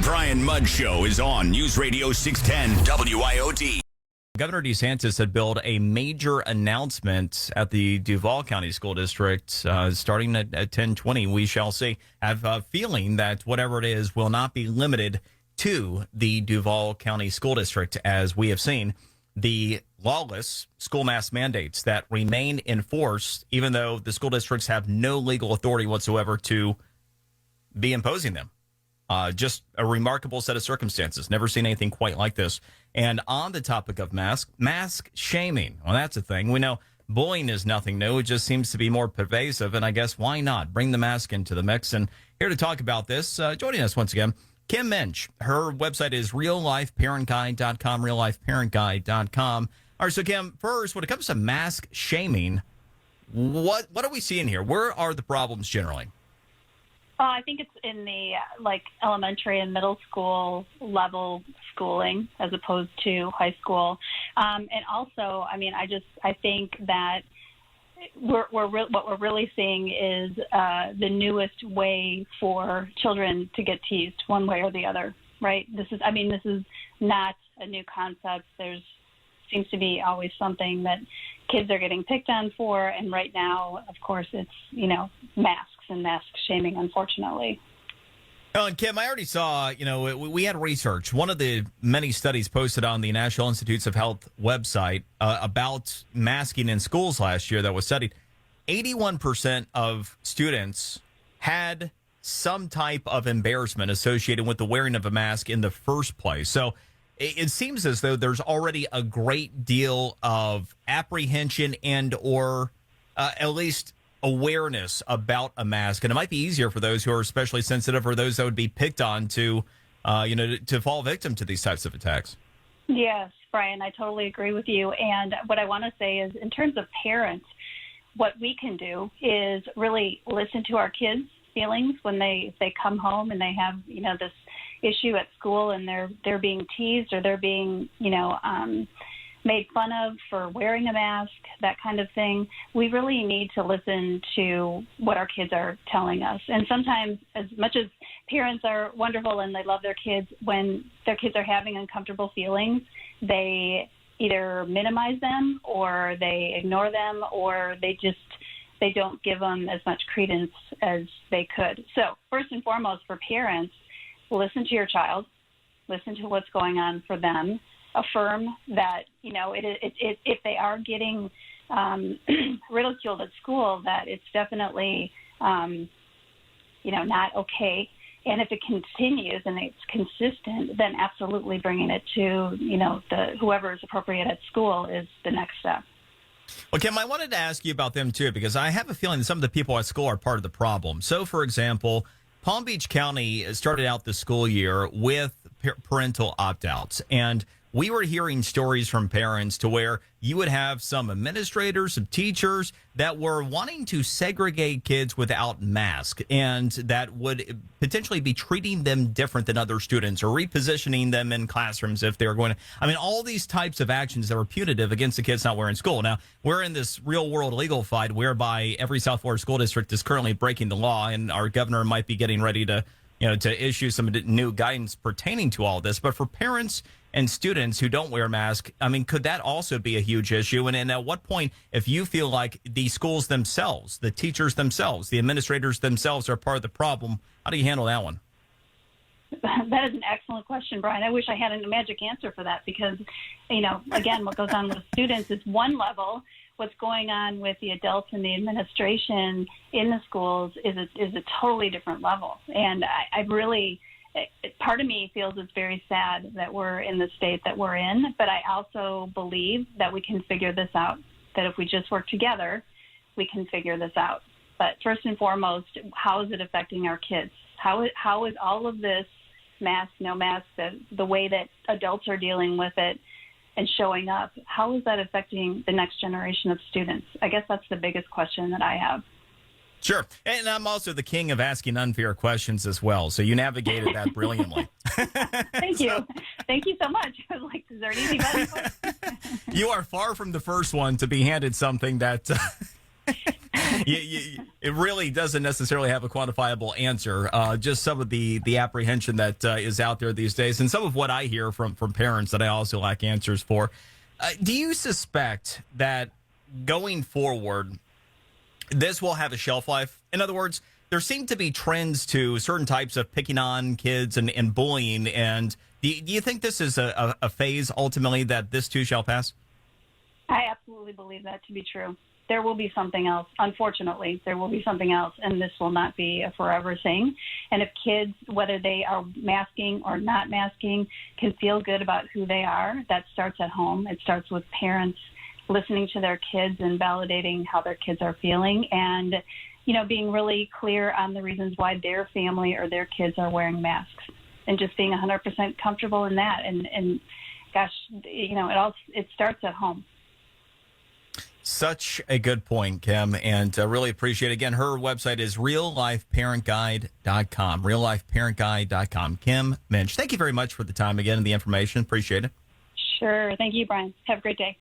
Brian Mudd Show is on News Radio 610 WIOD. Governor DeSantis had billed a major announcement at the Duval County School District starting at 10:20. We shall see. I have a feeling that whatever it is will not be limited to the Duval County School District, as we have seen the lawless school mask mandates that remain in force, even though the school districts have no legal authority whatsoever to be imposing them. Just a remarkable set of circumstances. Never seen anything quite like this. And on the topic of mask shaming. Well, that's a thing. We know bullying is nothing new. It just seems to be more pervasive. And I guess why not bring the mask into the mix? And here to talk about this, joining us once again, Kim Muench. Her website is reallifeparentguide.com, reallifeparentguide.com. All right, so Kim, first, when it comes to mask shaming, what are we seeing here? Where are the problems generally? I think it's in the elementary and middle school level schooling as opposed to high school. And also, I think that what we're really seeing is the newest way for children to get teased one way or the other, right? This is not a new concept. There's seems to be always something that kids are getting picked on for. And right now, of course, it's, masks and mask shaming, unfortunately. Oh, and Kim, I already saw, we had research. One of the many studies posted on the National Institutes of Health website about masking in schools last year that was studied. 81% of students had some type of embarrassment associated with the wearing of a mask in the first place. So it seems as though there's already a great deal of apprehension and or at least awareness about a mask. And it might be easier for those who are especially sensitive or those that would be picked on to fall victim to these types of attacks. Yes, Brian, I totally agree with you. And what I want to say is in terms of parents, what we can do is really listen to our kids' feelings when they come home and they have, this issue at school and they're being teased or they're being, made fun of for wearing a mask, that kind of thing. We really need to listen to what our kids are telling us. And sometimes, as much as parents are wonderful and they love their kids, when their kids are having uncomfortable feelings, they either minimize them or they ignore them or they don't give them as much credence as they could. So first and foremost, for parents, listen to your child, listen to what's going on for them, affirm that, if they are getting ridiculed at school, that it's definitely, not okay. And if it continues and it's consistent, then absolutely bringing it to, whoever is appropriate at school is the next step. Well, Kim, I wanted to ask you about them, too, because I have a feeling that some of the people at school are part of the problem. So, for example, Palm Beach County started out the school year with parental opt-outs, and we were hearing stories from parents to where you would have some administrators, some teachers that were wanting to segregate kids without masks, and that would potentially be treating them different than other students or repositioning them in classrooms if they're going to. All these types of actions that were punitive against the kids not wearing school. Now, we're in this real world legal fight whereby every South Florida school district is currently breaking the law, and our governor might be getting ready to issue some new guidance pertaining to all this. But for parents and students who don't wear masks, could that also be a huge issue? And at what point, if you feel like the schools themselves, the teachers themselves, the administrators themselves are part of the problem, how do you handle that one? That is an excellent question, Brian. I wish I had a magic answer for that because, again, what goes on with students is one level. What's going on with the adults and the administration in the schools is a totally different level. And I really, part of me feels it's very sad that we're in the state that we're in, but I also believe that we can figure this out, that if we just work together, we can figure this out. But first and foremost, how is it affecting our kids? How is all of this mask, no mask, the way that adults are dealing with it and showing up, how is that affecting the next generation of students? I guess that's the biggest question that I have. Sure. And I'm also the king of asking unfair questions as well. So you navigated that brilliantly. Thank you. Thank you so much. I was like, is there an easy button? You are far from the first one to be handed something that It really doesn't necessarily have a quantifiable answer. Just some of the apprehension that is out there these days, and some of what I hear from parents that I also lack answers for. Do you suspect that going forward, this will have a shelf life? In other words, there seem to be trends to certain types of picking on kids and bullying. And do you think this is a phase ultimately that this too shall pass? I absolutely believe that to be true. There will be something else. Unfortunately, there will be something else, and this will not be a forever thing. And if kids, whether they are masking or not masking, can feel good about who they are, that starts at home. It starts with parents listening to their kids and validating how their kids are feeling, and being really clear on the reasons why their family or their kids are wearing masks, and just being 100% comfortable in that. And gosh, it starts at home. Such a good point, Kim, and really appreciate it. Again, her website is reallifeparentguide.com, reallifeparentguide.com. Kim Muench, thank you very much for the time again and the information. Appreciate it. Sure. Thank you, Brian. Have a great day.